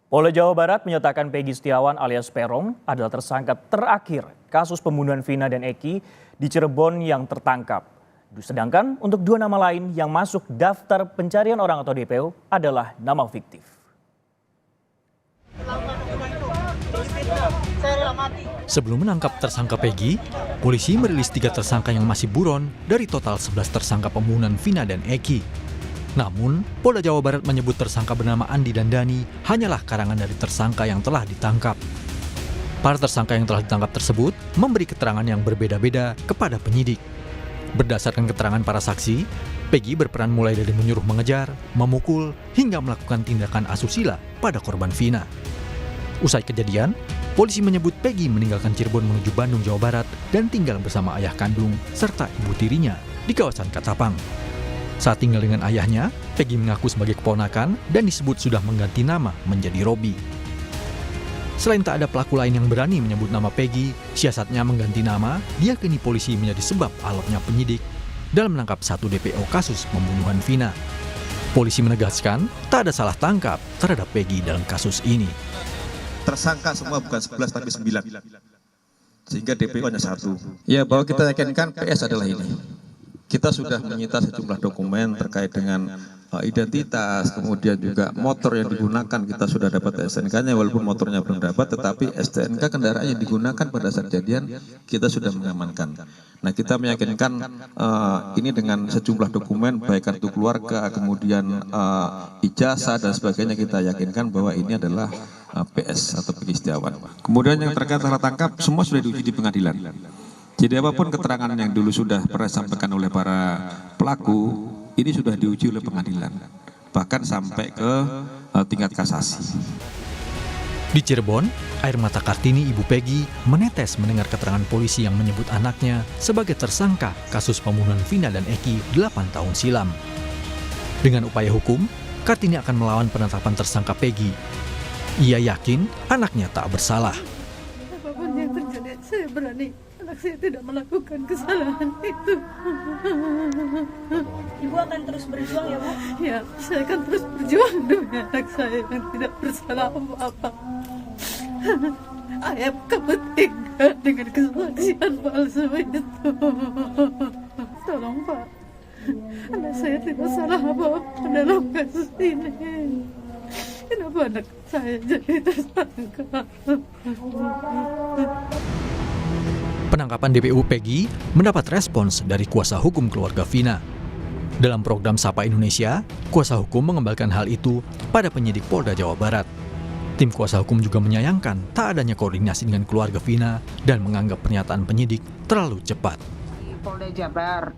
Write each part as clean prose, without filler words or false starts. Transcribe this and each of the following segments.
Polda Jawa Barat menyatakan Peggy Setiawan alias Peron adalah tersangka terakhir kasus pembunuhan Vina dan Eki di Cirebon yang tertangkap. Sedangkan untuk dua nama lain yang masuk daftar pencarian orang atau DPO adalah nama fiktif. Sebelum menangkap tersangka Peggy, polisi merilis 3 tersangka yang masih buron dari total 11 tersangka pembunuhan Vina dan Eki. Namun, Polda Jawa Barat menyebut tersangka bernama Andi dan Dani hanyalah karangan dari tersangka yang telah ditangkap. Para tersangka yang telah ditangkap tersebut memberi keterangan yang berbeda-beda kepada penyidik. Berdasarkan keterangan para saksi, Peggy berperan mulai dari menyuruh mengejar, memukul, hingga melakukan tindakan asusila pada korban Vina. Usai kejadian, polisi menyebut Peggy meninggalkan Cirebon menuju Bandung, Jawa Barat dan tinggal bersama ayah kandung serta ibu tirinya di kawasan Katapang. Saat tinggal dengan ayahnya, Peggy mengaku sebagai keponakan dan disebut sudah mengganti nama menjadi Robi. Selain tak ada pelaku lain yang berani menyebut nama Peggy, siasatnya mengganti nama diyakini polisi menjadi sebab alotnya penyidik dalam menangkap 1 DPO kasus pembunuhan Vina. Polisi menegaskan tak ada salah tangkap terhadap Peggy dalam kasus ini. Tersangka semua bukan 11 tapi 9. Sehingga DPO hanya 1. Ya, bahwa kita yakinkan PS adalah ini. Kita sudah menyita sejumlah dokumen terkait dengan identitas, kemudian juga motor yang digunakan kita sudah dapat STNK-nya walaupun motornya belum dapat, tetapi STNK kendaraan yang digunakan pada saat kejadian kita sudah mengamankan. Nah, kita meyakinkan ini dengan sejumlah dokumen baik kartu keluarga, kemudian ijazah dan sebagainya, kita yakinkan bahwa ini adalah PS atau Peggy Setiawan. Kemudian yang terkait salah tangkap semua sudah diuji di pengadilan. Jadi apapun keterangan yang dulu sudah pernah disampaikan oleh para pelaku, ini sudah diuji oleh pengadilan, bahkan sampai ke tingkat kasasi. Di Cirebon, air mata Kartini ibu Peggy menetes mendengar keterangan polisi yang menyebut anaknya sebagai tersangka kasus pembunuhan Vina dan Eki 8 tahun silam. Dengan upaya hukum, Kartini akan melawan penetapan tersangka Peggy. Ia yakin anaknya tak bersalah. Apapun yang terjadi, saya berani. Anak saya tidak melakukan kesalahan itu. Ibu akan terus berjuang ya, Bu? Ya, saya akan terus berjuang demi anak saya yang tidak bersalah apa-apa. Ayah kamu tinggal dengan kesaksian palsu itu. Tolong Pak, anak saya tidak salah apa-apa dalam kasus ini. Kenapa anak saya jadi tersangka? Penangkapan DPO Peggy mendapat respons dari kuasa hukum keluarga Vina. Dalam program Sapa Indonesia, kuasa hukum mengembalikan hal itu pada penyidik Polda Jawa Barat. Tim kuasa hukum juga menyayangkan tak adanya koordinasi dengan keluarga Vina dan menganggap pernyataan penyidik terlalu cepat. Polda Jabar.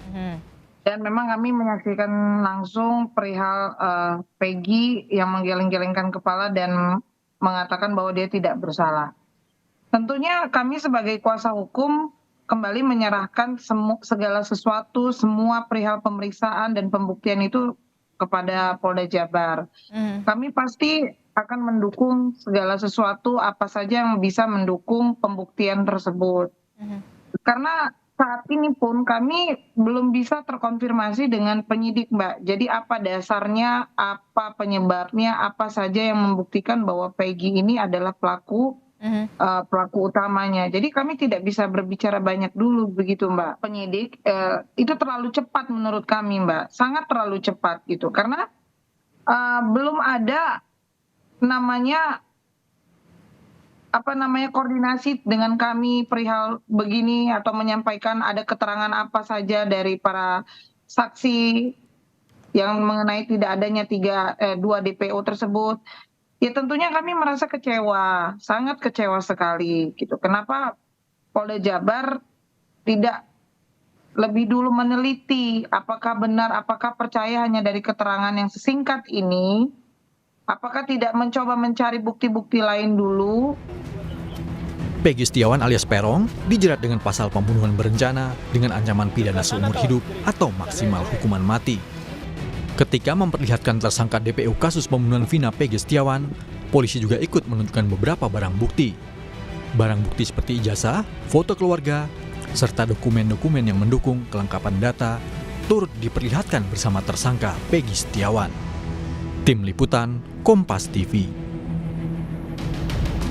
Dan memang kami menyaksikan langsung perihal Peggy yang menggeleng-gelengkan kepala dan mengatakan bahwa dia tidak bersalah. Tentunya kami sebagai kuasa hukum kembali menyerahkan segala sesuatu, semua perihal pemeriksaan dan pembuktian itu kepada Polda Jabar. Kami pasti akan mendukung segala sesuatu apa saja yang bisa mendukung pembuktian tersebut. Karena saat ini pun kami belum bisa terkonfirmasi dengan penyidik, Mbak. Jadi apa dasarnya, apa penyebabnya, apa saja yang membuktikan bahwa Peggy ini adalah pelaku utamanya. Jadi kami tidak bisa berbicara banyak dulu begitu, Mbak. Penyidik itu terlalu cepat menurut kami, Mbak. Sangat terlalu cepat gitu. Karena belum ada koordinasi dengan kami perihal begini atau menyampaikan ada keterangan apa saja dari para saksi yang mengenai tidak adanya 2 DPO tersebut. Ya tentunya kami merasa kecewa, sangat kecewa sekali gitu. Kenapa Polda Jabar tidak lebih dulu meneliti apakah benar, apakah percaya hanya dari keterangan yang sesingkat ini, apakah tidak mencoba mencari bukti-bukti lain dulu. Peggy Setiawan alias Peron dijerat dengan pasal pembunuhan berencana dengan ancaman pidana seumur hidup atau maksimal hukuman mati. Ketika memperlihatkan tersangka DPO kasus pembunuhan Vina Peggy Setiawan, polisi juga ikut menunjukkan beberapa barang bukti. Barang bukti seperti ijazah, foto keluarga, serta dokumen-dokumen yang mendukung kelengkapan data turut diperlihatkan bersama tersangka Peggy Setiawan. Tim Liputan, Kompas TV.